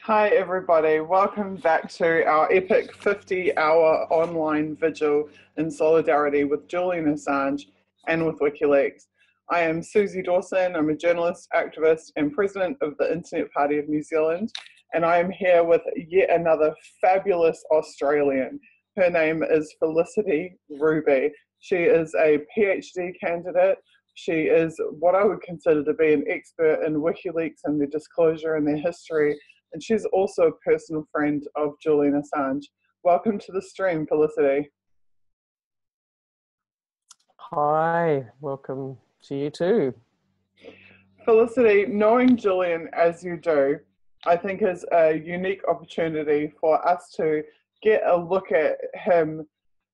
Hi everybody, welcome back to our epic 50-hour online vigil in solidarity with Julian Assange and with WikiLeaks. I am Suzie Dawson, I'm a journalist, activist and president of the Internet Party of New Zealand, and I am here with yet another fabulous Australian. Her name is Felicity Ruby. She is a PhD candidate. She is what I would consider to be an expert in WikiLeaks and their disclosure and their history, and she's also a personal friend of Julian Assange. Welcome to the stream, Felicity. Hi, welcome to you too. Felicity, knowing Julian as you do, I think is a unique opportunity for us to get a look at him,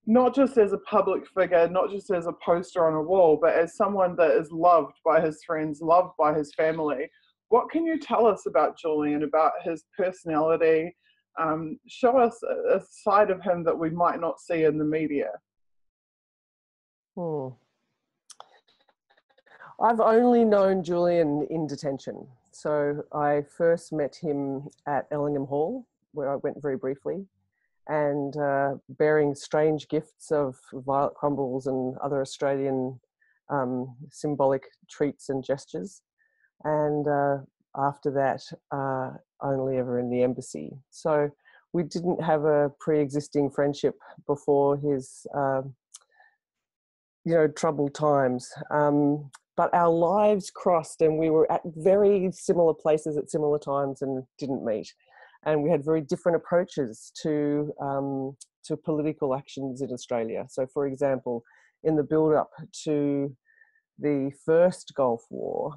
not just as a public figure, not just as a poster on a wall, but as someone that is loved by his friends, loved by his family. What can you tell us about Julian, about his personality? Show us a side of him that we might not see in the media. I've only known Julian in detention. So I first met him at Ellingham Hall, where I went very briefly, and bearing strange gifts of violet crumbles and other Australian symbolic treats and gestures. And after that, only ever in the embassy. So we didn't have a pre-existing friendship before his, troubled times. But our lives crossed, and we were at very similar places at similar times and didn't meet. And we had very different approaches to political actions in Australia. So, for example, in the build-up to the first Gulf War,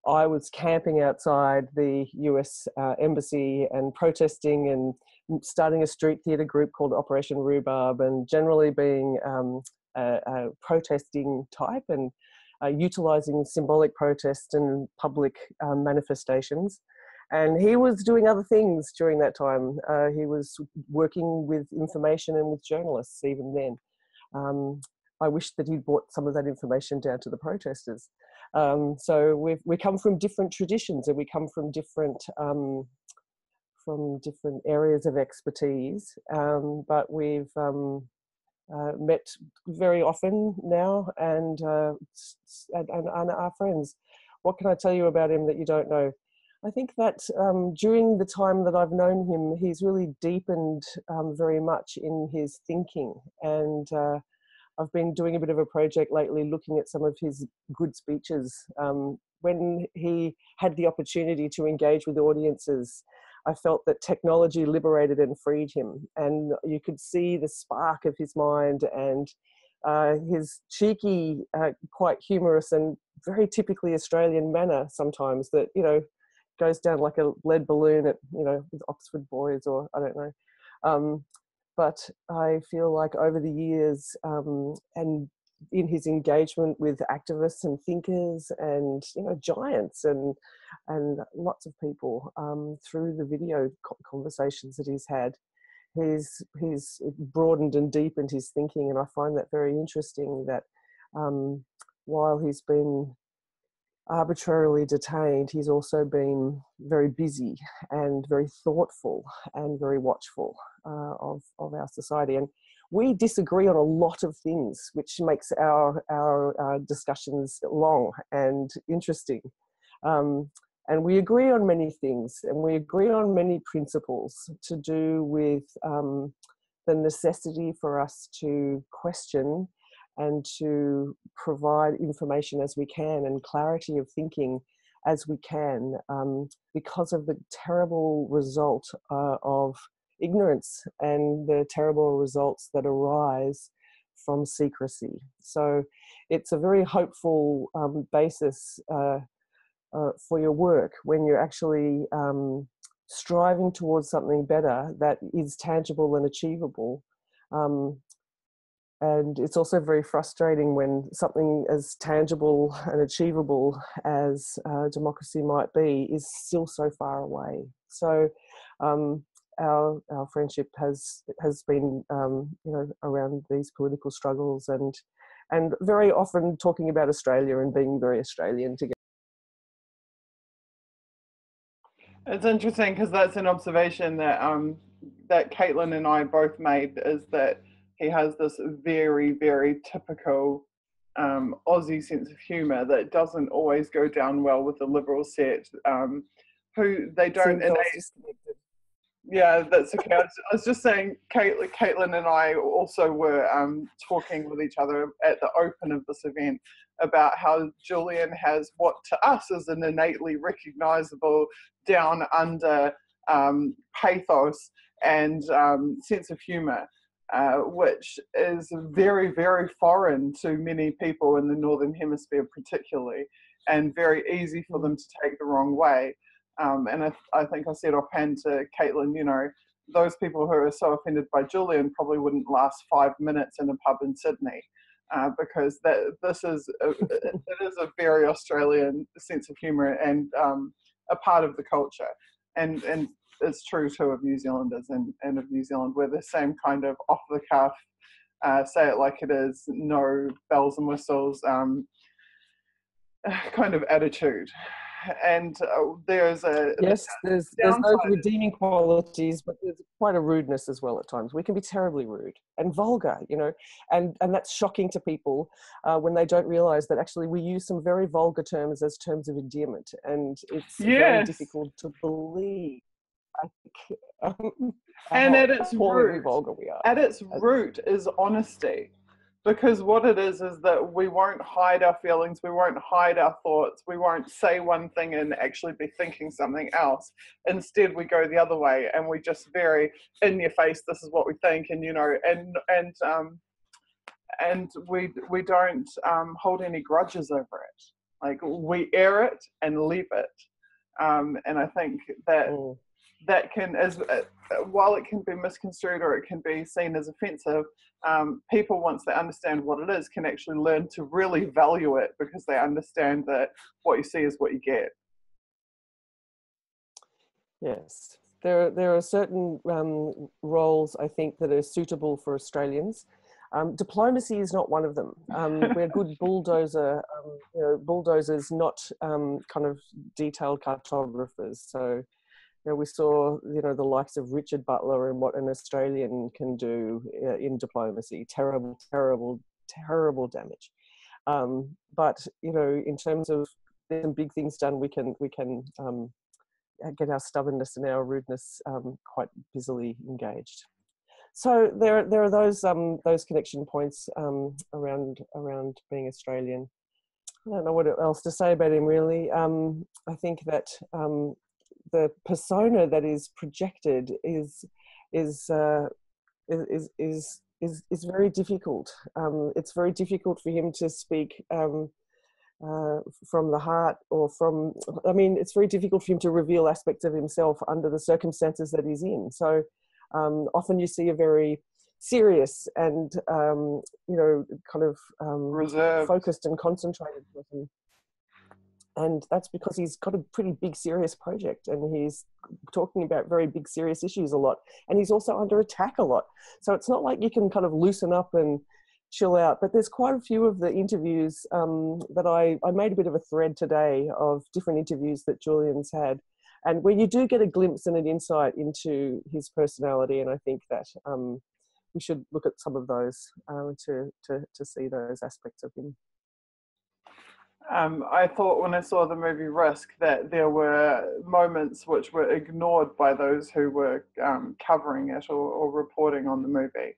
I was camping outside the US embassy and protesting and starting a street theatre group called Operation Rhubarb, and generally being a protesting type and utilising symbolic protest and public manifestations. And he was doing other things during that time. He was working with information and with journalists even then. I wish that he'd brought some of that information down to the protesters. So we come from different traditions, and we come from different areas of expertise, but we've met very often now and are friends. What can I tell you about him that you don't know? I think that during the time that I've known him, he's really deepened very much in his thinking, and I've been doing a bit of a project lately looking at some of his good speeches. When he had the opportunity to engage with audiences, I felt that technology liberated and freed him, and you could see the spark of his mind and his cheeky, quite humorous and very typically Australian manner sometimes that, goes down like a lead balloon at, with Oxford boys, or I don't know. But I feel like over the years and in his engagement with activists and thinkers and, giants and lots of people through the video conversations that he's had, he's broadened and deepened his thinking. And I find that very interesting that while he's been arbitrarily detained, he's also been very busy and very thoughtful and very watchful of our society. And we disagree on a lot of things, which makes our discussions long and interesting. And we agree on many things, and we agree on many principles to do with the necessity for us to question and to provide information as we can and clarity of thinking as we can, because of the terrible result of ignorance and the terrible results that arise from secrecy. So it's a very hopeful basis for your work when you're actually striving towards something better that is tangible and achievable. And it's also very frustrating when something as tangible and achievable as democracy might be is still so far away. So our friendship has been around these political struggles and very often talking about Australia and being very Australian together. It's interesting because that's an observation that that Caitlin and I both made, is that he has this very, very typical Aussie sense of humour that doesn't always go down well with the liberal set, who they don't Seems I was innate. disconnected. Yeah, that's okay. I was just saying, Caitlin and I also were talking with each other at the open of this event about how Julian has what to us is an innately recognisable down under pathos and sense of humour, which is very, very foreign to many people in the Northern Hemisphere particularly, and very easy for them to take the wrong way. And I think I said offhand to Caitlin, you know, those people who are so offended by Julian probably wouldn't last 5 minutes in a pub in Sydney, because it is a very Australian sense of humour and a part of the culture. And it's true too of New Zealanders and of New Zealand. We're the same kind of off the cuff, say it like it is, no bells and whistles kind of attitude. And there's Yes, there's downside. those redeeming qualities, but there's quite a rudeness as well at times. We can be terribly rude and vulgar, you know, and that's shocking to people when they don't realise that actually we use some very vulgar terms as terms of endearment, and it's very difficult to believe. I think, and how at its root, vulgar we are. at its root is honesty. Because what it is that we won't hide our feelings, we won't hide our thoughts, we won't say one thing and actually be thinking something else. Instead, we go the other way and we just very in your face, this is what we think, and you know, and we don't hold any grudges over it. Like, we air it and leave it. And I think that that can, while it can be misconstrued or it can be seen as offensive, people, once they understand what it is, can actually learn to really value it, because they understand that what you see is what you get. Yes, there are certain roles, I think, that are suitable for Australians. Diplomacy is not one of them. We're good bulldozer, bulldozers, not kind of detailed cartographers. So, you know, we saw, you know, the likes of Richard Butler and what an Australian can do in diplomacy. Terrible, terrible, terrible damage. But, you know, in terms of some big things done, we can get our stubbornness and our rudeness quite busily engaged. So there are those connection points around being Australian. I don't know what else to say about him, really. I think that the persona that is projected is very difficult. It's very difficult for him to speak from the heart, or from, I mean, it's very difficult for him to reveal aspects of himself under the circumstances that he's in. So often you see a very serious and, you know, kind of Reserved, focused and concentrated person. And that's because he's got a pretty big, serious project, and he's talking about very big, serious issues a lot. And he's also under attack a lot. So it's not like you can kind of loosen up and chill out. But there's quite a few of the interviews that I made a bit of a thread today of different interviews that Julian's had, and where you do get a glimpse and an insight into his personality. And I think that we should look at some of those to see those aspects of him. I thought when I saw the movie Risk that there were moments which were ignored by those who were covering it or reporting on the movie,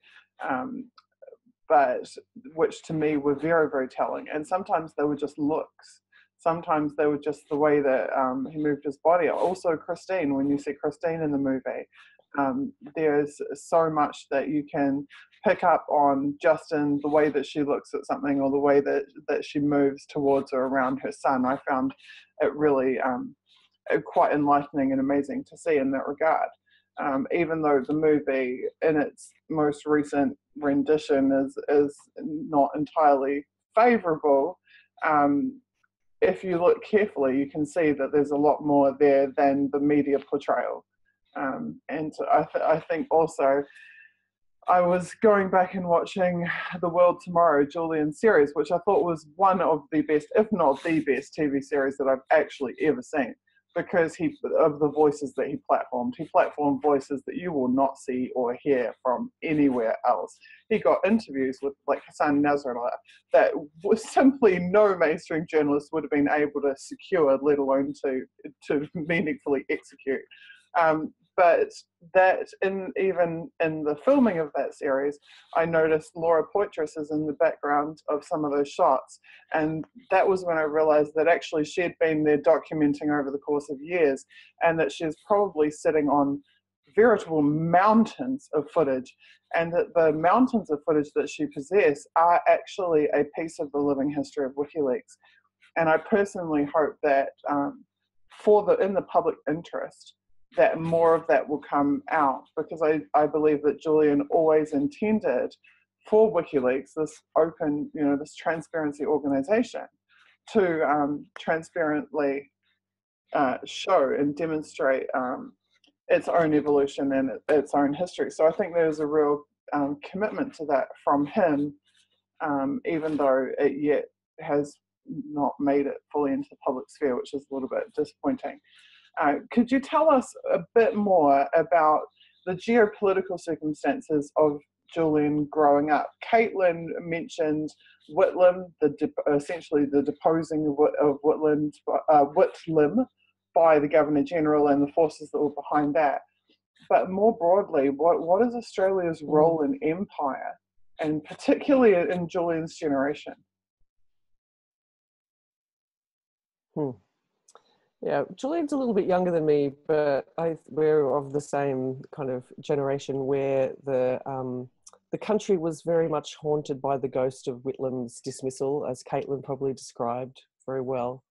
but which to me were very, very telling. And sometimes they were just looks. Sometimes they were just the way that he moved his body. Also Christine, when you see Christine in the movie, there's so much that you can pick up on just in the way that she looks at something, or the way that she moves towards or around her son. I found it really quite enlightening and amazing to see in that regard. Even though the movie in its most recent rendition is not entirely favourable, if you look carefully, you can see that there's a lot more there than the media portrayal. And I think also, I was going back and watching The World Tomorrow, Julian series, which I thought was one of the best, if not the best, TV series that I've actually ever seen. because of the voices that he platformed. He platformed voices that you will not see or hear from anywhere else. He got interviews with like Hassan Nasrallah that simply no mainstream journalist would have been able to secure, let alone to meaningfully execute. But that even in the filming of that series, I noticed Laura Poitras is in the background of some of those shots. And that was when I realized that actually she'd been there documenting over the course of years, and that she's probably sitting on veritable mountains of footage, and that the mountains of footage that she possessed are actually a piece of the living history of WikiLeaks. And I personally hope that in the public interest, that more of that will come out, because I believe that Julian always intended for WikiLeaks, this open, this transparency organization, to transparently show and demonstrate its own evolution and its own history. So I think there's a real commitment to that from him, even though it yet has not made it fully into the public sphere, which is a little bit disappointing. Could you tell us a bit more about the geopolitical circumstances of Julian growing up? Caitlin mentioned Whitlam, essentially the deposing of Whitlam by the Governor General and the forces that were behind that. But more broadly, what is Australia's role in empire, and particularly in Julian's generation? Yeah, Julian's a little bit younger than me, but we're of the same kind of generation where the country was very much haunted by the ghost of Whitlam's dismissal, as Caitlin probably described very well.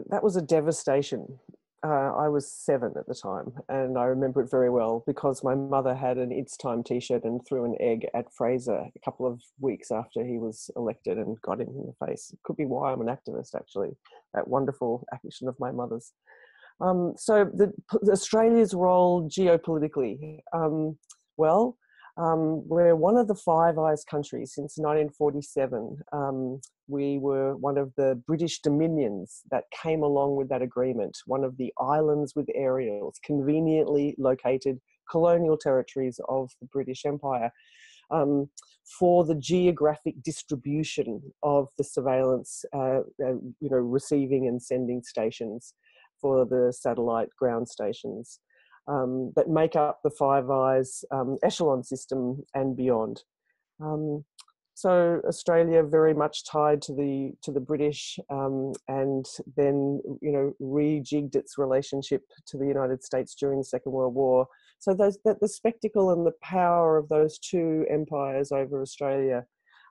That was a devastation. I was 7 at the time, and I remember it very well because my mother had an It's Time t-shirt and threw an egg at Fraser a couple of weeks after he was elected and got him in the face. It could be why I'm an activist, actually, that wonderful action of my mother's. So Australia's role geopolitically, we're one of the Five Eyes countries since 1947. We were one of the British dominions that came along with that agreement, one of the islands with aerials, conveniently located colonial territories of the British Empire, for the geographic distribution of the surveillance, receiving and sending stations for the satellite ground stations that make up the Five Eyes echelon system and beyond. So Australia very much tied to the British, and then rejigged its relationship to the United States during the Second World War. So the spectacle and the power of those two empires over Australia.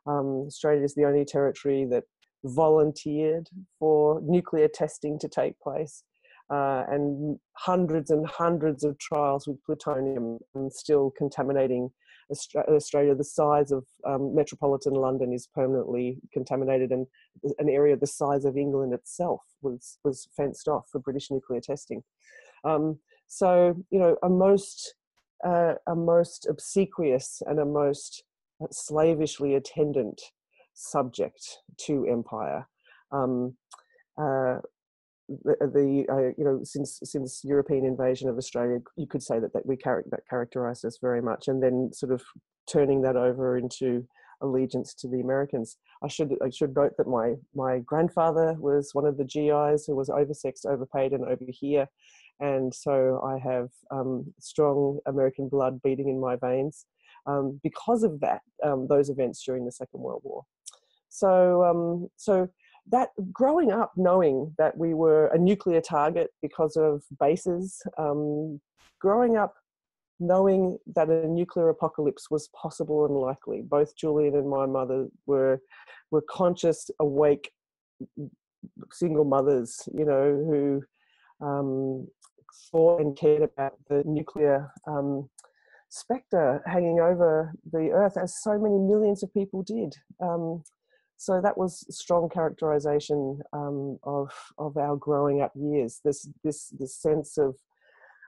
Australia is the only territory that volunteered for nuclear testing to take place. And hundreds and hundreds of trials with plutonium, and still contaminating Australia. The size of metropolitan London is permanently contaminated, and an area the size of England itself was fenced off for British nuclear testing. So a most obsequious and a most slavishly attendant subject to empire. Since European invasion of Australia, you could say that characterised us very much, and then sort of turning that over into allegiance to the Americans. I should note that my grandfather was one of the GIs who was oversexed, overpaid, and over here, and so I have strong American blood beating in my veins because of that, those events during the Second World War. So that growing up knowing that we were a nuclear target because of bases, growing up knowing that a nuclear apocalypse was possible and likely. Both Julian and my mother were conscious, awake, single mothers, who thought and cared about the nuclear spectre hanging over the earth, as so many millions of people did. So that was strong characterization of our growing up years. This sense of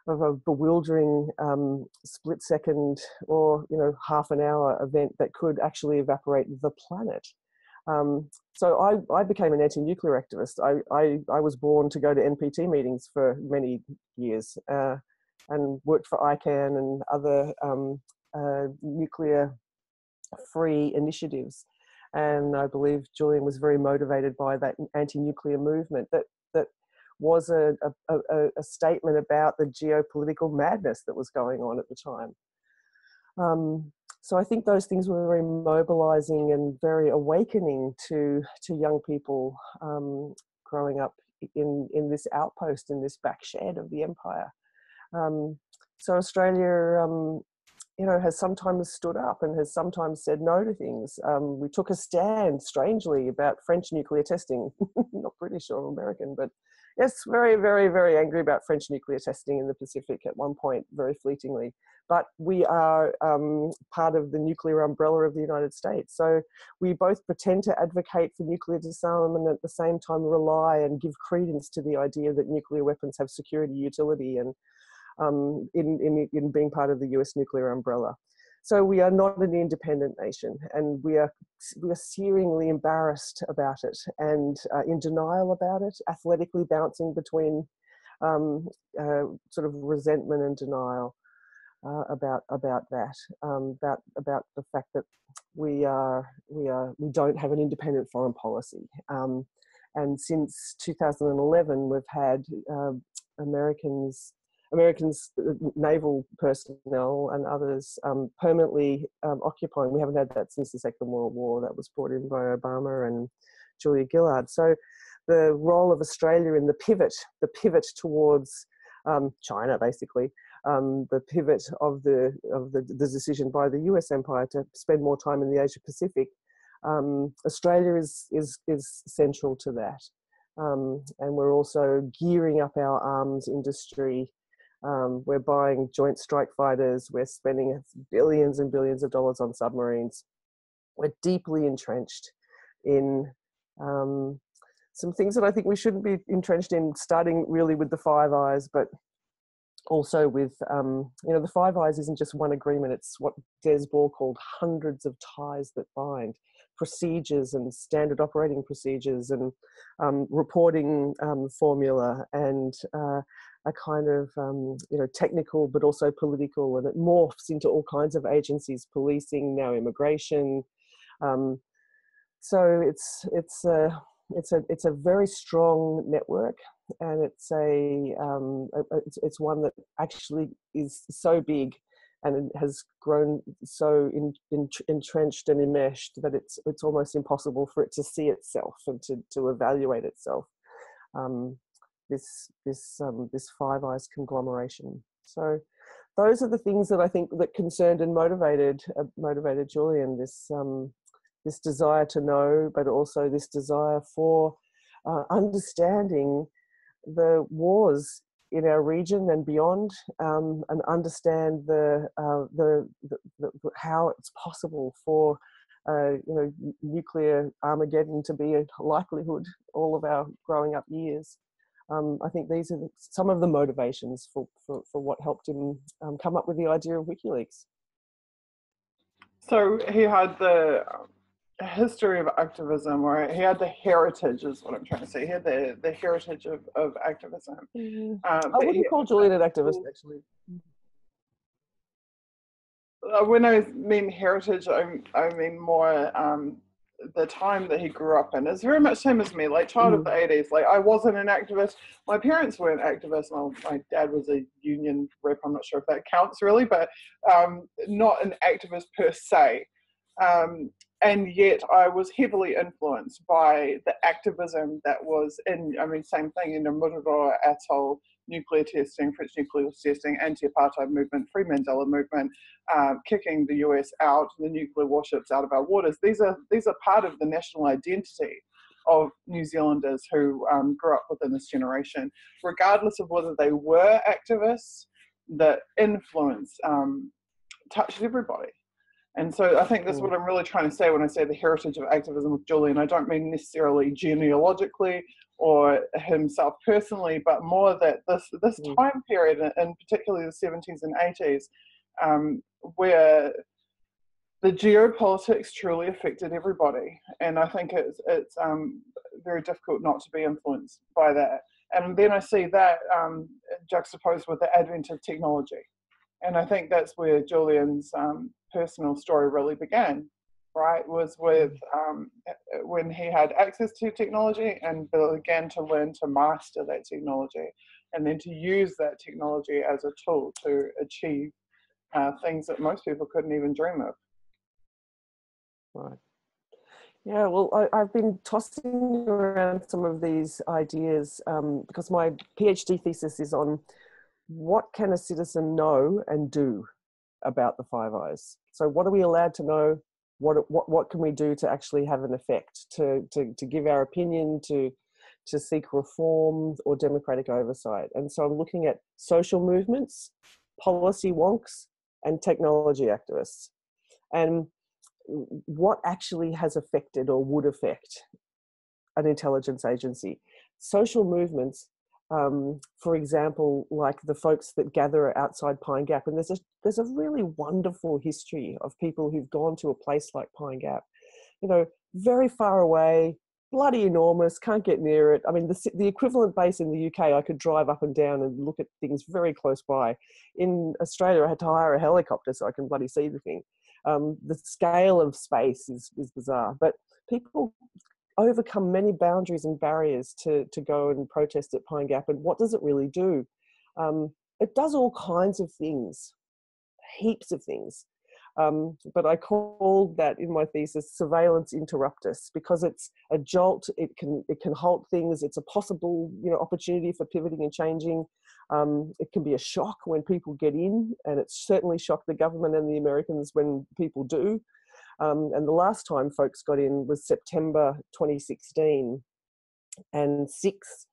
a bewildering split second or half an hour event that could actually evaporate the planet. So I became an anti-nuclear activist. I was born to go to NPT meetings for many years and worked for ICANN and other nuclear-free initiatives. And I believe Julian was very motivated by that anti-nuclear movement that was a statement about the geopolitical madness that was going on at the time. So I think those things were very mobilizing and very awakening to young people growing up in this outpost, in this back shed of the empire. So Australia, has sometimes stood up and has sometimes said no to things. We took a stand, strangely, about French nuclear testing, not British or American, but yes, very, very, very angry about French nuclear testing in the Pacific at one point, very fleetingly. But we are part of the nuclear umbrella of the United States. So we both pretend to advocate for nuclear disarmament and at the same time rely and give credence to the idea that nuclear weapons have security utility and in being part of the US nuclear umbrella. So we are not an independent nation, and we are searingly embarrassed about it and in denial about it, athletically bouncing between sort of resentment and denial about that, about the fact that we don't have an independent foreign policy. And since 2011, we've had Americans, naval personnel and others permanently occupying. We haven't had that since the Second World War. That was brought in by Obama and Julia Gillard. So the role of Australia in the pivot towards China, basically, the pivot of the decision by the US empire to spend more time in the Asia Pacific, Australia is central to that. And we're also gearing up our arms industry. We're buying joint strike fighters. We're spending billions and billions of dollars on submarines. We're deeply entrenched in some things that I think we shouldn't be entrenched in, starting really with the Five Eyes, but also with, the Five Eyes isn't just one agreement. It's what Des Ball called hundreds of ties that bind, procedures and standard operating procedures and reporting formula and a kind of, technical but also political, and it morphs into all kinds of agencies, policing, now immigration. So it's a very strong network, and it's one that actually is so big and it has grown so entrenched and enmeshed that it's almost impossible for it to see itself and to evaluate itself. This Five Eyes conglomeration. So those are the things that I think that concerned and motivated Julian. This desire to know, but also this desire for understanding the wars in our region and beyond, and understand the how it's possible for nuclear Armageddon to be a likelihood all of our growing up years. I think these are some of the motivations for what helped him come up with the idea of WikiLeaks. So he had the history of activism, or he had the heritage, is what I'm trying to say. He had the heritage of activism. I wouldn't call Julian an activist, actually. When I mean heritage, I mean more the time that he grew up in. It's very much same as me, like child of the 80s. Like I wasn't an activist. My parents weren't activists. Well, my dad was a union rep. I'm not sure if that counts really, but not an activist per se. And yet I was heavily influenced by the activism that was in, same thing in the Mururoa Atoll, nuclear testing, French nuclear testing, anti-apartheid movement, Free Mandela movement, kicking the US out, the nuclear warships out of our waters. These are part of the national identity of New Zealanders who grew up within this generation, regardless of whether they were activists. The influence touched everybody. And so I think that's what I'm really trying to say when I say the heritage of activism with Julian. I don't mean necessarily genealogically or himself personally, but more that this time period, and particularly the 70s and 80s, where the geopolitics truly affected everybody, and I think it's very difficult not to be influenced by that. And then I see that juxtaposed with the advent of technology, and I think that's where Julian's personal story really began. Right, was with when he had access to technology and began to learn to master that technology, and then to use that technology as a tool to achieve things that most people couldn't even dream of. Right. Yeah, well, I've been tossing around some of these ideas because my PhD thesis is on what can a citizen know and do about the Five Eyes. So what are we allowed to know? What can we do to actually have an effect, to give our opinion, to seek reform or democratic oversight? And so I'm looking at social movements, policy wonks, and technology activists. And what actually has affected or would affect an intelligence agency. Social movements, for example, like the folks that gather outside Pine Gap, and there's a really wonderful history of people who've gone to a place like Pine Gap, you know, very far away, bloody enormous, can't get near it. I mean, the equivalent base in the UK, I could drive up and down and look at things very close by. In Australia, I had to hire a helicopter so I can bloody see the thing. The scale of space is bizarre, but people overcome many boundaries and barriers to go and protest at Pine Gap. And what does it really do? It does all kinds of things, heaps of things. But I called that in my thesis surveillance interruptus, because it's a jolt. It can halt things. It's a possible, you know, opportunity for pivoting and changing. It can be a shock when people get in, and it's certainly shocked the government and the Americans when people do. And the last time folks got in was September 2016, and 6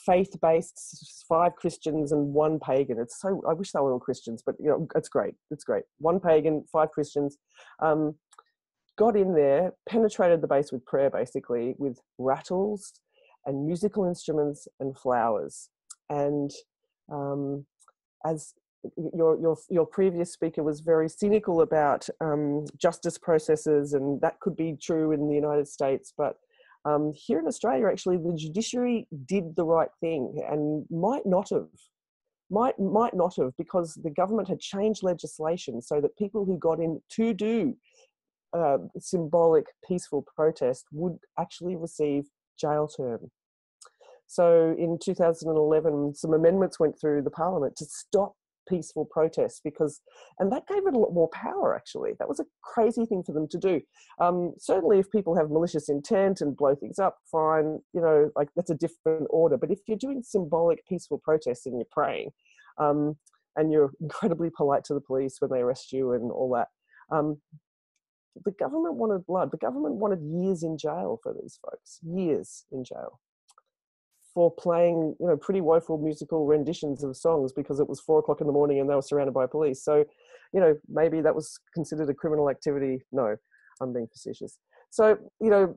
faith-based, 5 Christians and 1 pagan. It's so, I wish they were all Christians, but you know, it's great. It's great. 1 pagan, 5 Christians, got in there, penetrated the base with prayer, basically, with rattles and musical instruments and flowers. And as your previous speaker was very cynical about justice processes, and that could be true in the United States, but here in Australia, actually, the judiciary did the right thing, and might not have, because the government had changed legislation so that people who got in to do symbolic, peaceful protest would actually receive jail term. So in 2011, some amendments went through the parliament to stop peaceful protests, and that gave it a lot more power, actually. That was a crazy thing for them to do. Certainly if people have malicious intent and blow things up, fine, you know, like that's a different order. But if you're doing symbolic peaceful protests and you're praying, and you're incredibly polite to the police when they arrest you and all that, the government wanted blood. The government wanted years in jail for these folks, years in jail, for playing, you know, pretty woeful musical renditions of songs because it was 4 o'clock in the morning and they were surrounded by police. So, you know, maybe that was considered a criminal activity. No, I'm being facetious. So, you know,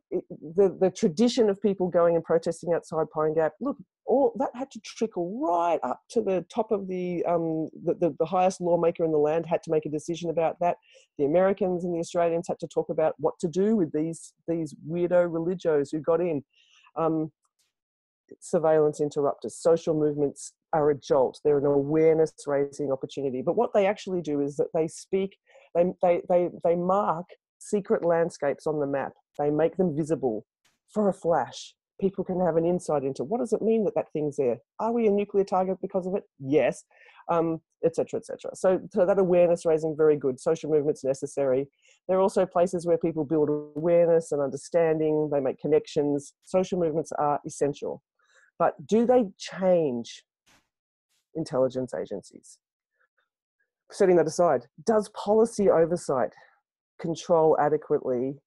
the tradition of people going and protesting outside Pine Gap, look, all that had to trickle right up to the top of the highest lawmaker in the land had to make a decision about that. The Americans and the Australians had to talk about what to do with these weirdo religios who got in. Surveillance interrupters. Social movements are a jolt. They're an awareness raising opportunity. But what they actually do is that they speak, they mark secret landscapes on the map. They make them visible for a flash. People can have an insight into what does it mean that that thing's there? Are we a nuclear target because of it? Yes, etc., etc. So that awareness raising, very good. Social movements necessary. There are also places where people build awareness and understanding. They make connections. Social movements are essential. But do they change intelligence agencies? Setting that aside, does policy oversight control adequately?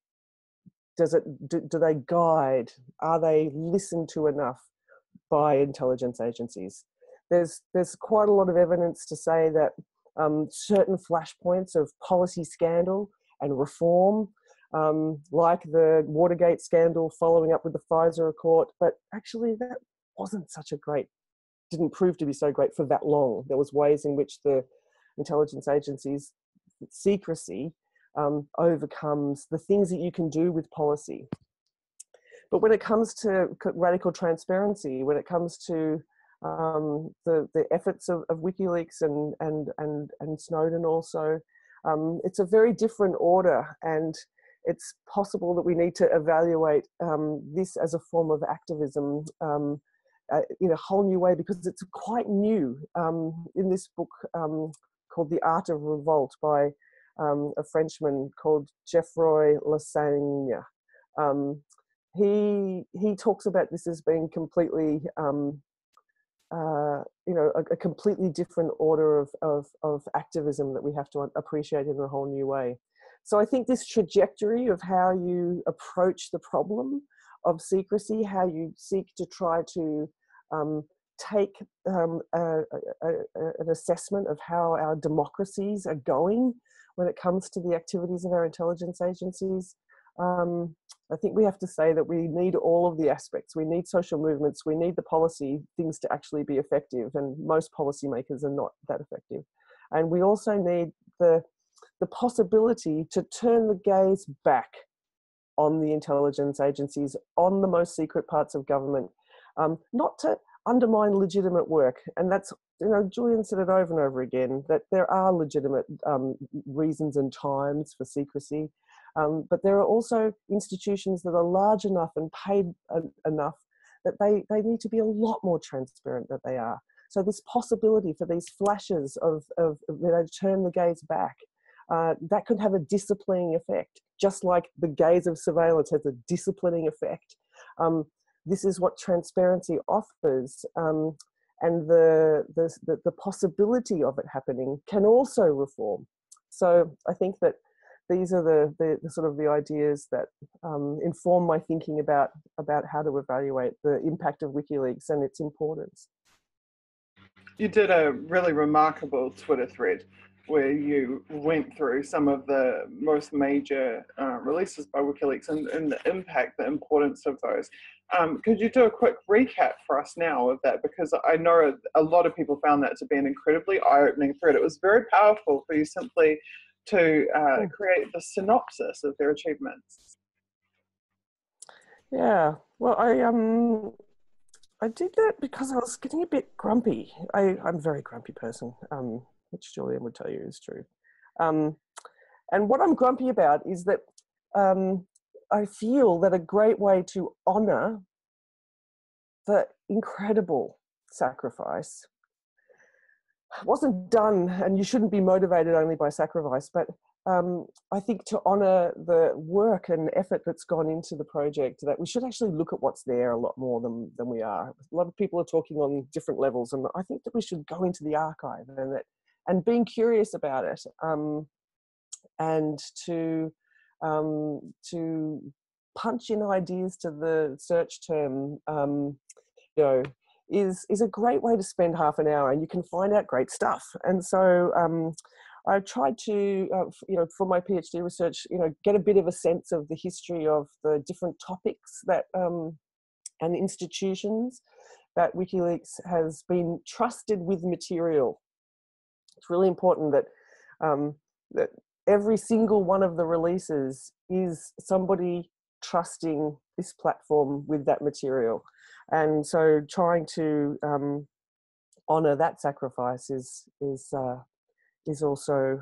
Do they guide? Are they listened to enough by intelligence agencies? There's quite a lot of evidence to say that certain flashpoints of policy scandal and reform, like the Watergate scandal following up with the Pfizer Accord, but actually that didn't prove to be so great for that long. There was ways in which the intelligence agencies' secrecy overcomes, the things that you can do with policy. But when it comes to radical transparency, when it comes to the efforts of WikiLeaks and Snowden also, it's a very different order, and it's possible that we need to evaluate this as a form of activism in a whole new way, because it's quite new. In this book called The Art of Revolt by a Frenchman called Geoffroy Lassagne, he talks about this as being completely, a completely different order of activism that we have to appreciate in a whole new way. So I think this trajectory of how you approach the problem of secrecy, how you seek to try to take an assessment of how our democracies are going when it comes to the activities of our intelligence agencies. I think we have to say that we need all of the aspects. We need social movements, we need the policy things to actually be effective, and most policymakers are not that effective. And we also need the possibility to turn the gaze back on the intelligence agencies, on the most secret parts of government, not to undermine legitimate work. And that's, Julian said it over and over again, that there are legitimate reasons and times for secrecy. But there are also institutions that are large enough and paid enough that they need to be a lot more transparent than they are. So this possibility for these flashes of turn the gaze back, that could have a disciplining effect, just like the gaze of surveillance has a disciplining effect. This is what transparency offers, and the possibility of it happening can also reform. So I think that these are the sort of the ideas that inform my thinking about how to evaluate the impact of WikiLeaks and its importance. You did a really remarkable Twitter thread where you went through some of the most major releases by WikiLeaks and the impact, the importance of those. Could you do a quick recap for us now of that? Because I know a lot of people found that to be an incredibly eye-opening thread. It was very powerful for you simply to create the synopsis of their achievements. Yeah, well, I did that because I was getting a bit grumpy. I'm a very grumpy person, which Julian would tell you is true. And what I'm grumpy about is that I feel that a great way to honour the incredible sacrifice wasn't done, and you shouldn't be motivated only by sacrifice, but I think to honour the work and effort that's gone into the project, that we should actually look at what's there a lot more than we are. A lot of people are talking on different levels, and I think that we should go into the archive and being curious about it, and to punch in ideas to the search term, is a great way to spend half an hour, and you can find out great stuff. And so I tried to, for my PhD research, get a bit of a sense of the history of the different topics that and institutions that WikiLeaks has been trusted with material. It's really important that that every single one of the releases is somebody trusting this platform with that material. And so trying to honour that sacrifice is also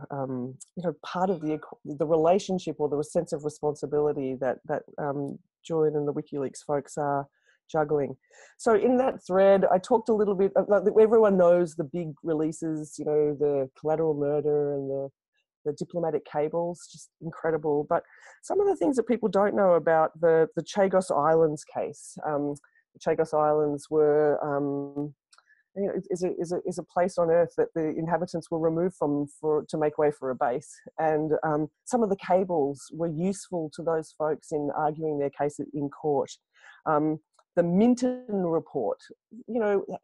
part of the relationship or the sense of responsibility that Julian and the WikiLeaks folks are juggling. So in that thread, I talked a little bit. Everyone knows the big releases, the collateral murder and the diplomatic cables, just incredible. But some of the things that people don't know about the Chagos Islands case. The Chagos Islands were is a place on Earth that the inhabitants were removed from to make way for a base, and some of the cables were useful to those folks in arguing their case in court. The Minton report,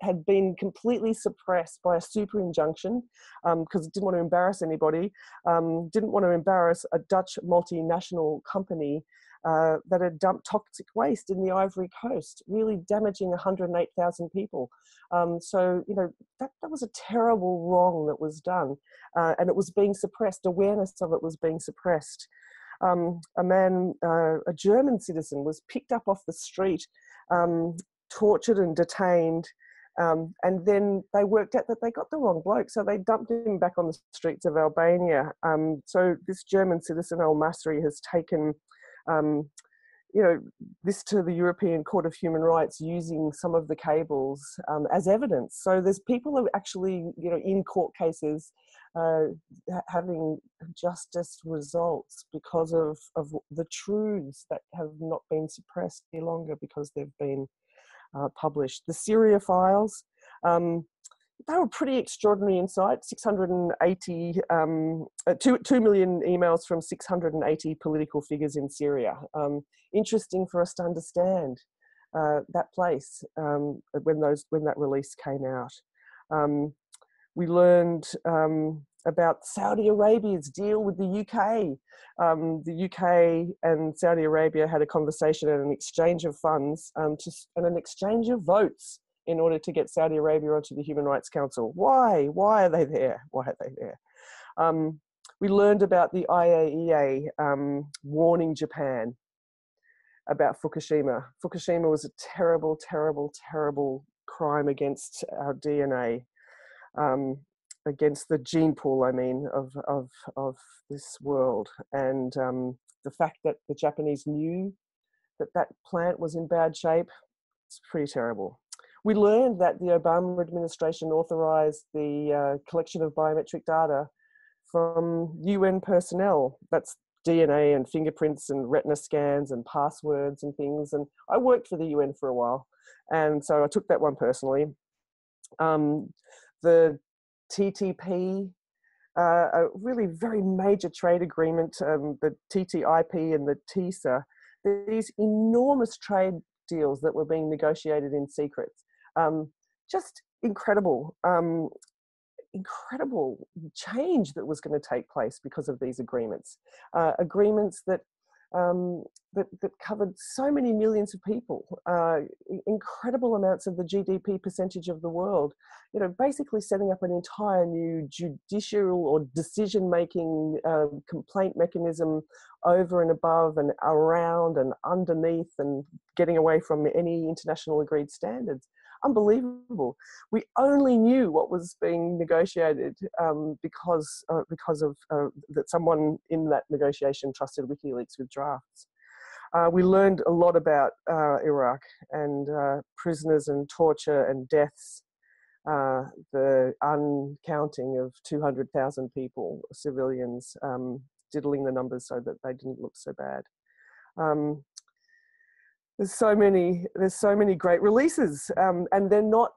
had been completely suppressed by a super injunction because it didn't want to embarrass anybody, didn't want to embarrass a Dutch multinational company, that had dumped toxic waste in the Ivory Coast, really damaging 108,000 people. So, you know, that was a terrible wrong that was done, and it was being suppressed. Awareness of it was being suppressed. A German citizen, was picked up off the street, tortured and detained, and then they worked out that they got the wrong bloke, so they dumped him back on the streets of Albania. So this German citizen, El Masri, has taken, you know, this to the European Court of Human Rights using some of the cables as evidence. So there's people who are actually, you know, in court cases having justice results because of the truths that have not been suppressed any longer because they've been published. The Syria files, they were pretty extraordinary insight. 680, 2 million emails from 680 political figures in Syria. Interesting for us to understand that place when that release came out. We learned about Saudi Arabia's deal with the UK. The UK and Saudi Arabia had a conversation and an exchange of funds and an exchange of votes in order to get Saudi Arabia onto the Human Rights Council. Why? Why are they there? Why are they there? We learned about the IAEA warning Japan about Fukushima. Fukushima was a terrible, terrible, terrible crime against our DNA, against the gene pool, I mean, of this world. And the fact that the Japanese knew that plant was in bad shape, it's pretty terrible. We learned that the Obama administration authorized the collection of biometric data from UN personnel. That's DNA and fingerprints and retina scans and passwords and things. And I worked for the UN for a while, and so I took that one personally. The TTP, a really very major trade agreement, the TTIP and the TISA, these enormous trade deals that were being negotiated in secret. Just incredible, incredible change that was going to take place because of these agreements. Agreements that covered so many millions of people, incredible amounts of the GDP percentage of the world, you know, basically setting up an entire new judicial or decision-making complaint mechanism over and above and around and underneath and getting away from any international agreed standards. Unbelievable. We only knew what was being negotiated because of that someone in that negotiation trusted WikiLeaks with drafts. We learned a lot about Iraq and prisoners and torture and deaths, the uncounting of 200,000 people, civilians, diddling the numbers so that they didn't look so bad. There's so many great releases, and they're not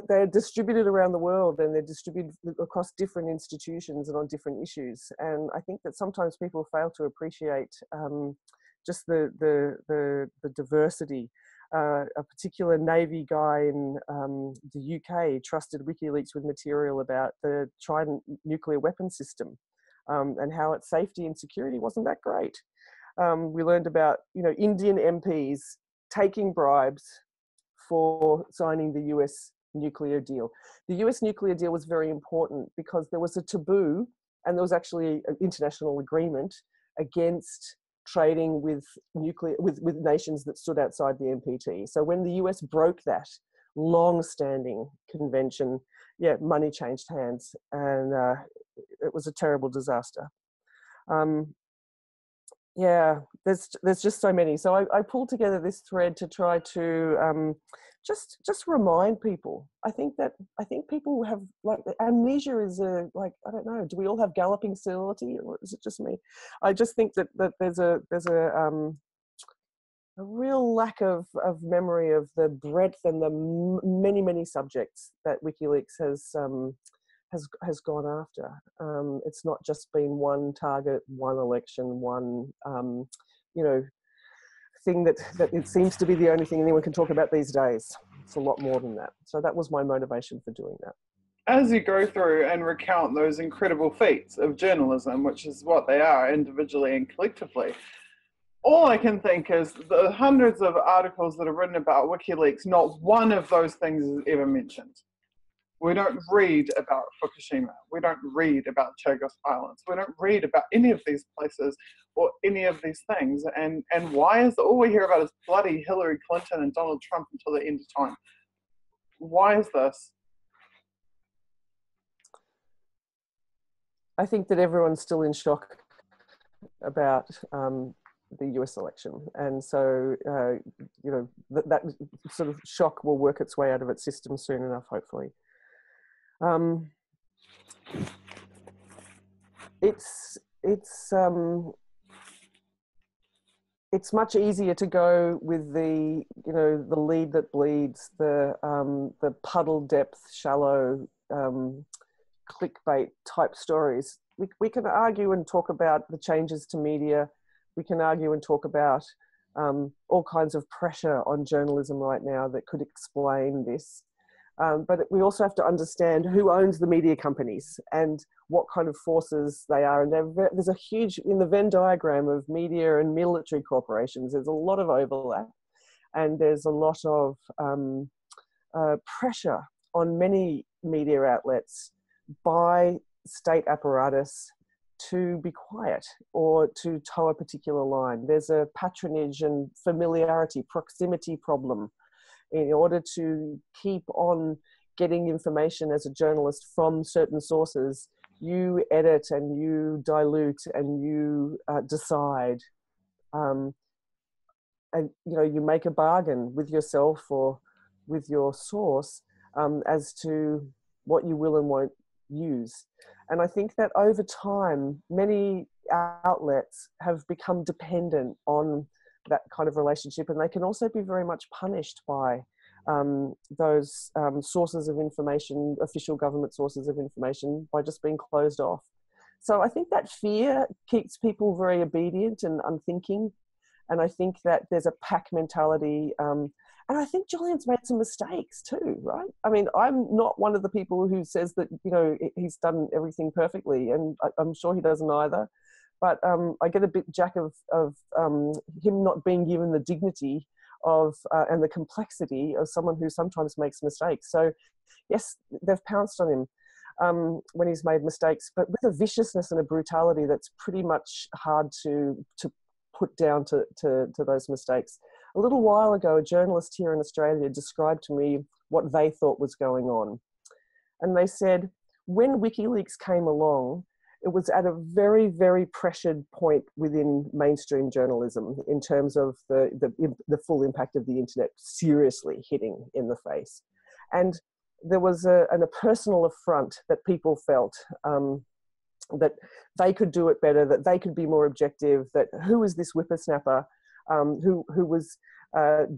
they're distributed around the world, and they're distributed across different institutions and on different issues. And I think that sometimes people fail to appreciate just the diversity. A particular Navy guy in the UK trusted WikiLeaks with material about the Trident nuclear weapon system and how its safety and security wasn't that great. We learned about, you know, Indian MPs taking bribes for signing the US nuclear deal. The US nuclear deal was very important because there was a taboo, and there was actually an international agreement against trading with nations that stood outside the NPT. So when the US broke that long-standing convention, yeah, money changed hands, and it was a terrible disaster. Yeah, there's just so many. So I pulled together this thread to try to just remind people. I think people have, like, amnesia is like, I don't know, do we all have galloping senility, or is it just me? I just think that there's a real lack of memory of the breadth and the many subjects that WikiLeaks has gone after. It's not just been one target, one election, one thing that it seems to be the only thing anyone can talk about these days. It's a lot more than that. So that was my motivation for doing that. As you go through and recount those incredible feats of journalism, which is what they are individually and collectively, all I can think is the hundreds of articles that are written about WikiLeaks, not one of those things is ever mentioned. We don't read about Fukushima. We don't read about Chagos Islands. We don't read about any of these places or any of these things. And why is all we hear about is bloody Hillary Clinton and Donald Trump until the end of time? Why is this? I think that everyone's still in shock about the US election. And so, you know, that sort of shock will work its way out of its system soon enough, hopefully. It's much easier to go with the, you know, the lead that bleeds, the puddle depth, shallow, clickbait type stories. We can argue and talk about the changes to media. We can argue and talk about all kinds of pressure on journalism right now that could explain this. But we also have to understand who owns the media companies and what kind of forces they are. And there's a huge, in the Venn diagram of media and military corporations, there's a lot of overlap, and there's a lot of pressure on many media outlets by state apparatus to be quiet or to toe a particular line. There's a patronage and familiarity, proximity problem. In order to keep on getting information as a journalist from certain sources, you edit and you dilute and you decide. And, you know, you make a bargain with yourself or with your source as to what you will and won't use. And I think that over time, many outlets have become dependent on that kind of relationship, and they can also be very much punished by those sources of information, official government sources of information, by just being closed off. So I think that fear keeps people very obedient and unthinking, and I think that there's a pack mentality, and I think Julian's made some mistakes too, right? I mean, I'm not one of the people who says that, you know, he's done everything perfectly, and I'm sure he doesn't either. But I get a bit jack of him not being given the dignity of and the complexity of someone who sometimes makes mistakes. So yes, they've pounced on him when he's made mistakes, but with a viciousness and a brutality that's pretty much hard to put down to those mistakes. A little while ago, a journalist here in Australia described to me what they thought was going on. And they said, when WikiLeaks came along, it was at a very, very pressured point within mainstream journalism in terms of the full impact of the internet seriously hitting in the face. And there was a personal affront that people felt, that they could do it better, that they could be more objective, that who is this whippersnapper who was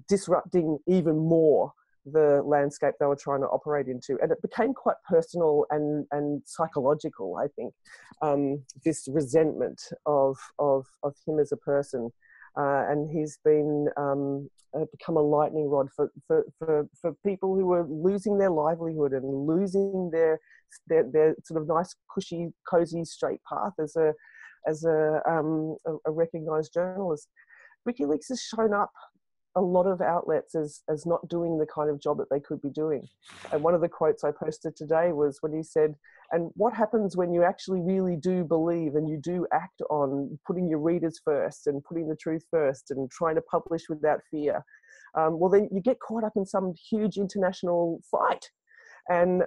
disrupting even more the landscape they were trying to operate into. And it became quite personal and psychological, I think, this resentment of him as a person. And he's been become a lightning rod for people who were losing their livelihood and losing their sort of nice, cushy, cozy, straight path as a recognised journalist. WikiLeaks has shown up a lot of outlets as not doing the kind of job that they could be doing. And one of the quotes I posted today was when he said, and what happens when you actually really do believe and you do act on putting your readers first and putting the truth first and trying to publish without fear? Well, then you get caught up in some huge international fight and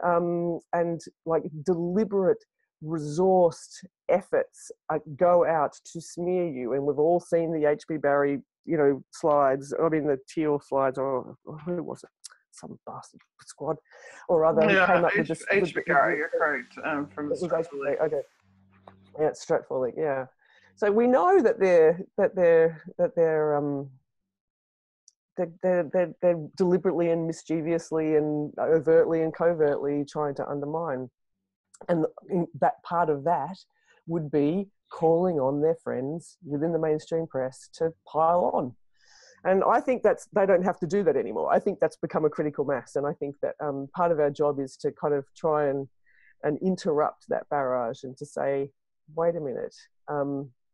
like deliberate, resourced efforts go out to smear you. And we've all seen the HB Barry, you know, slides, I mean the teal slides, or who was it? Some bastard squad or other. Yeah, came up with this. HB Barry, you're correct. From Stratford. Okay. Yeah, Stratford. Yeah. So we know that they're deliberately and mischievously and overtly and covertly trying to undermine. And that part of that would be calling on their friends within the mainstream press to pile on. And I think they don't have to do that anymore. I think that's become a critical mass. And I think that part of our job is to kind of try and interrupt that barrage and to say, wait a minute,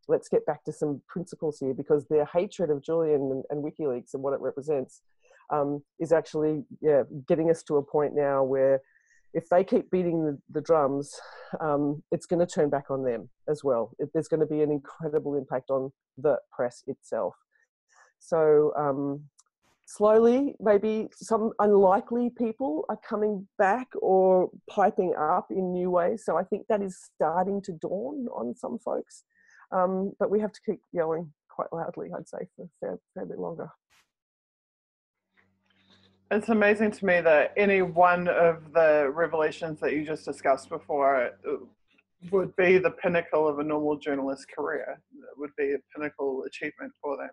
let's get back to some principles here, because their hatred of Julian and WikiLeaks and what it represents is actually getting us to a point now where if they keep beating the drums, it's going to turn back on them as well. There's going to be an incredible impact on the press itself. So slowly, maybe some unlikely people are coming back or piping up in new ways. So I think that is starting to dawn on some folks. But we have to keep yelling quite loudly, I'd say, for a fair bit longer. It's amazing to me that any one of the revelations that you just discussed before would be the pinnacle of a normal journalist's career. It would be a pinnacle achievement for them.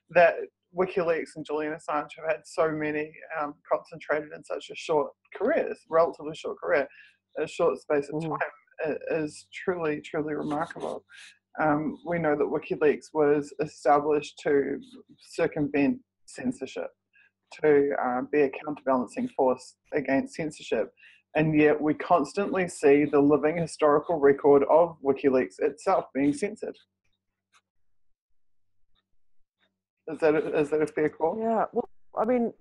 That WikiLeaks and Julian Assange have had so many concentrated in such a short career, relatively short career, a short space of time, is truly, truly remarkable. We know that WikiLeaks was established to circumvent censorship, to be a counterbalancing force against censorship. And yet we constantly see the living historical record of WikiLeaks itself being censored. Is that a fair call? Yeah, well, I mean,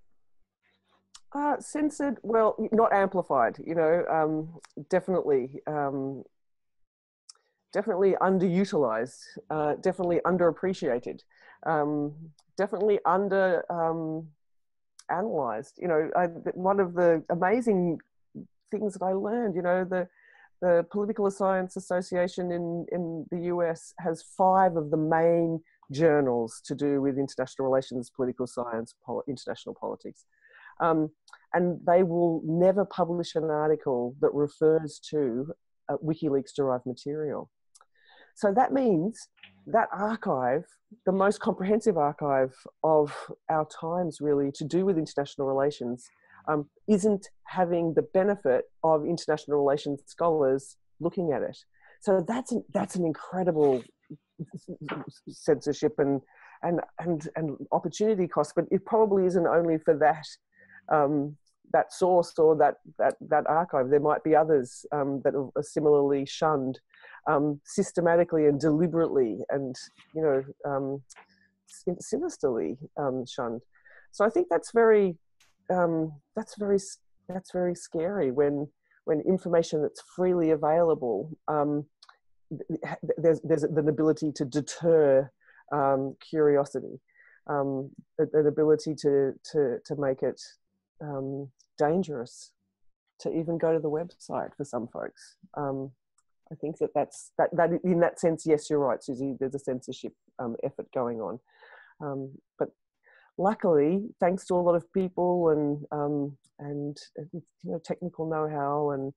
censored, well, not amplified, definitely, definitely underutilized, definitely underappreciated, definitely under analyzed. One of the amazing things that I learned, the Political Science Association in the US has 5 of the main journals to do with international relations, political science, international politics. And they will never publish an article that refers to WikiLeaks derived material. So that means that archive, the most comprehensive archive of our times really to do with international relations, isn't having the benefit of international relations scholars looking at it. So that's an incredible censorship and opportunity cost, but it probably isn't only for that source or that archive. There might be others that are similarly shunned systematically and deliberately and sinisterly shunned. So I think that's very scary when information that's freely available, there's an ability to deter curiosity, an ability to make it dangerous to even go to the website for some folks. I think that in that sense, yes, you're right, Suzie, there's a censorship effort going on. But luckily, thanks to a lot of people and technical know-how, and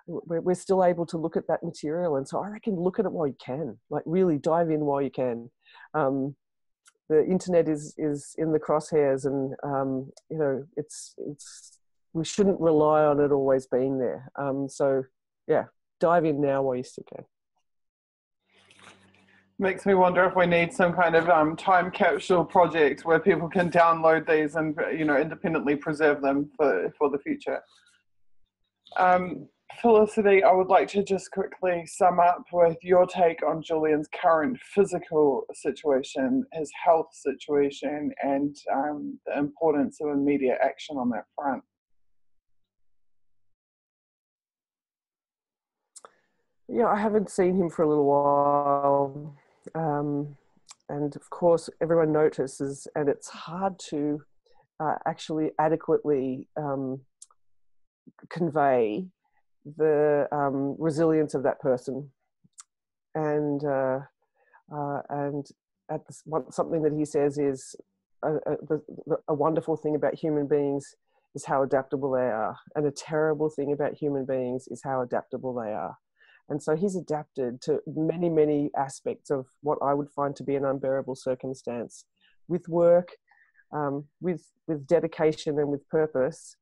we're still able to look at that material. And so I reckon look at it while you can, like really dive in while you can. The internet is in the crosshairs, and it's we shouldn't rely on it always being there. So yeah, dive in now while you still can. Makes me wonder if we need some kind of time capsule project where people can download these and independently preserve them for the future. Felicity, I would like to just quickly sum up with your take on Julian's current physical situation, his health situation, and the importance of immediate action on that front. Yeah, I haven't seen him for a little while. And of course, everyone notices, and it's hard to actually adequately convey the resilience of that person. And something that he says is a wonderful thing about human beings is how adaptable they are, and a terrible thing about human beings is how adaptable they are. And so he's adapted to many, many aspects of what I would find to be an unbearable circumstance, with work, with dedication and with purpose.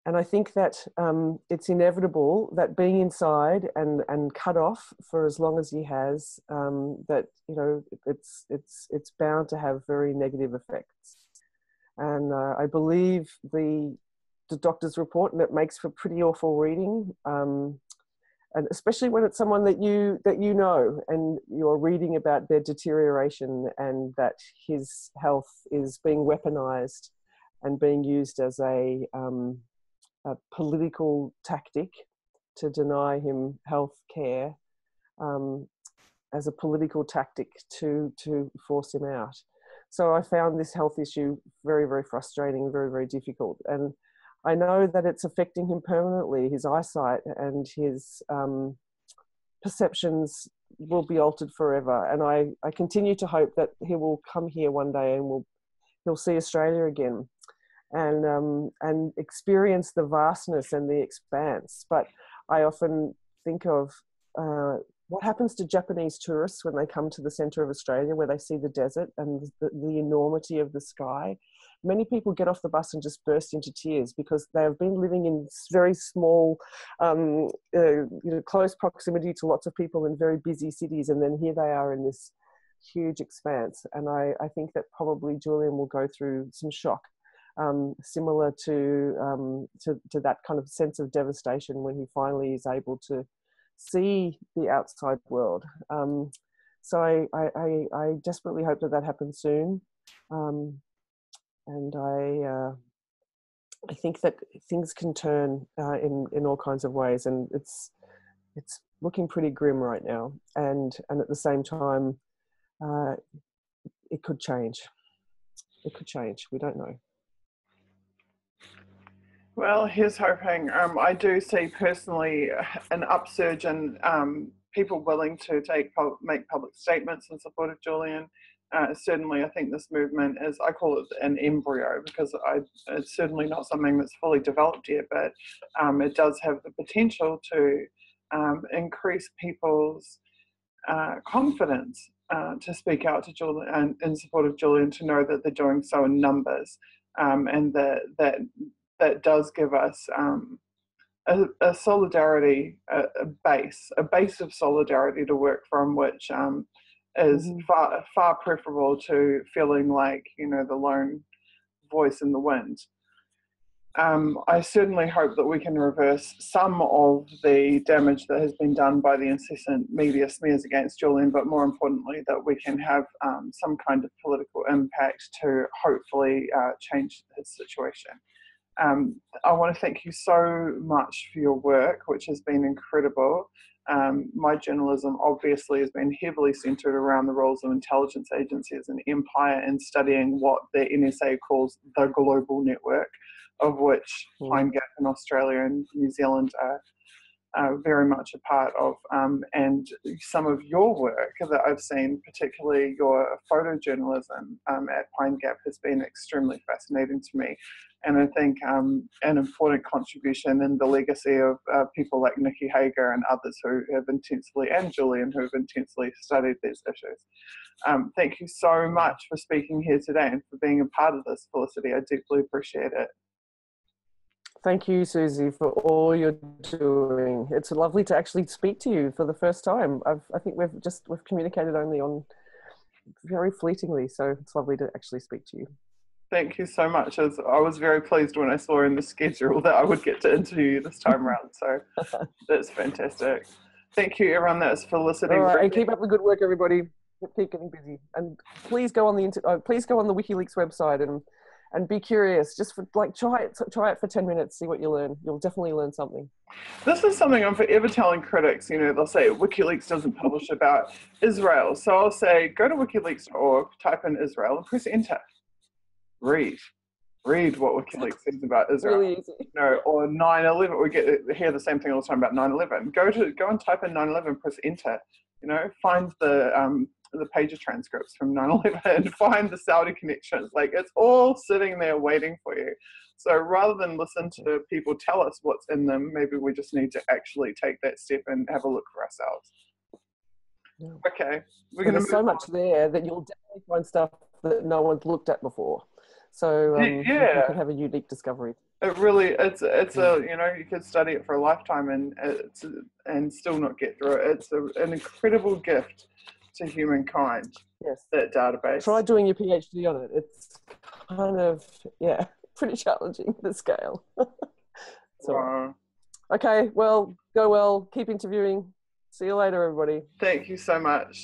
And I think that it's inevitable that being inside and cut off for as long as he has, that it's bound to have very negative effects. And I believe the doctor's report, and it makes for pretty awful reading. and especially when it's someone that you know, and you're reading about their deterioration and that his health is being weaponized and being used as a political tactic to deny him health care, as a political tactic to force him out. So I found this health issue very, very frustrating, very, very difficult. And I know that it's affecting him permanently. His eyesight and his perceptions will be altered forever. And I continue to hope that he will come here one day and he'll see Australia again and experience the vastness and the expanse. But I often think of what happens to Japanese tourists when they come to the centre of Australia, where they see the desert and the enormity of the sky. Many people get off the bus and just burst into tears because they have been living in very small, close proximity to lots of people in very busy cities, and then here they are in this huge expanse. And I think that probably Julian will go through some shock, similar to that kind of sense of devastation when he finally is able to see the outside world. So I desperately hope that happens soon. And I think that things can turn in all kinds of ways, and it's looking pretty grim right now. And at the same time, it could change. It could change. We don't know. Well, here's hoping. I do see personally an upsurge in people willing to make public statements in support of Julian. Certainly, I think this movement is, I call it an embryo, because it's certainly not something that's fully developed yet, but it does have the potential to increase people's confidence to speak out to Julian and in support of Julian, to know that they're doing so in numbers, and that does give us a solidarity, a base of solidarity to work from, which is far preferable to feeling like, the lone voice in the wind. I certainly hope that we can reverse some of the damage that has been done by the incessant media smears against Julian, but more importantly, that we can have some kind of political impact to hopefully change his situation. I want to thank you so much for your work, which has been incredible. My journalism obviously has been heavily centred around the roles of intelligence agencies and empire, and studying what the NSA calls the global network, of which Pine Gap in Australia and New Zealand are very much a part of. And some of your work that I've seen, particularly your photojournalism at Pine Gap, has been extremely fascinating to me. And I think an important contribution in the legacy of people like Nikki Hager and others who have intensely, and Julian, who have intensely studied these issues. Thank you so much for speaking here today and for being a part of this, Felicity. I deeply appreciate it. Thank you, Suzie, for all you're doing. It's lovely to actually speak to you for the first time. I think we've communicated only on very fleetingly, so it's lovely to actually speak to you. Thank you so much. I was very pleased when I saw in the schedule that I would get to interview you this time around. So that's fantastic. Thank you, everyone. That's Felicity. All right, and keep up the good work, everybody. Keep getting busy, and please go on the WikiLeaks website and be curious. Just try it for 10 minutes. See what you learn. You'll definitely learn something. This is something I'm forever telling critics. They'll say WikiLeaks doesn't publish about Israel, so I'll say go to WikiLeaks.org, type in Israel, and press enter. Read what WikiLeaks says about Israel. Really easy. Or 9/11. We hear the same thing all the time about 9/11. Go and type in 9/11, press enter. Find the pager transcripts from 9/11, find the Saudi connections. It's all sitting there waiting for you. So rather than listen to people tell us what's in them, maybe we just need to actually take that step and have a look for ourselves. Yeah. Okay, there's so much there that you'll definitely find stuff that no one's looked at before. So you could have a unique discovery. It really, it's you could study it for a lifetime and still not get through it. It's an incredible gift to humankind. Yes. That database. Try doing your PhD on it. It's kind of, pretty challenging, the scale. Okay, well, go well. Keep interviewing. See you later, everybody. Thank you so much.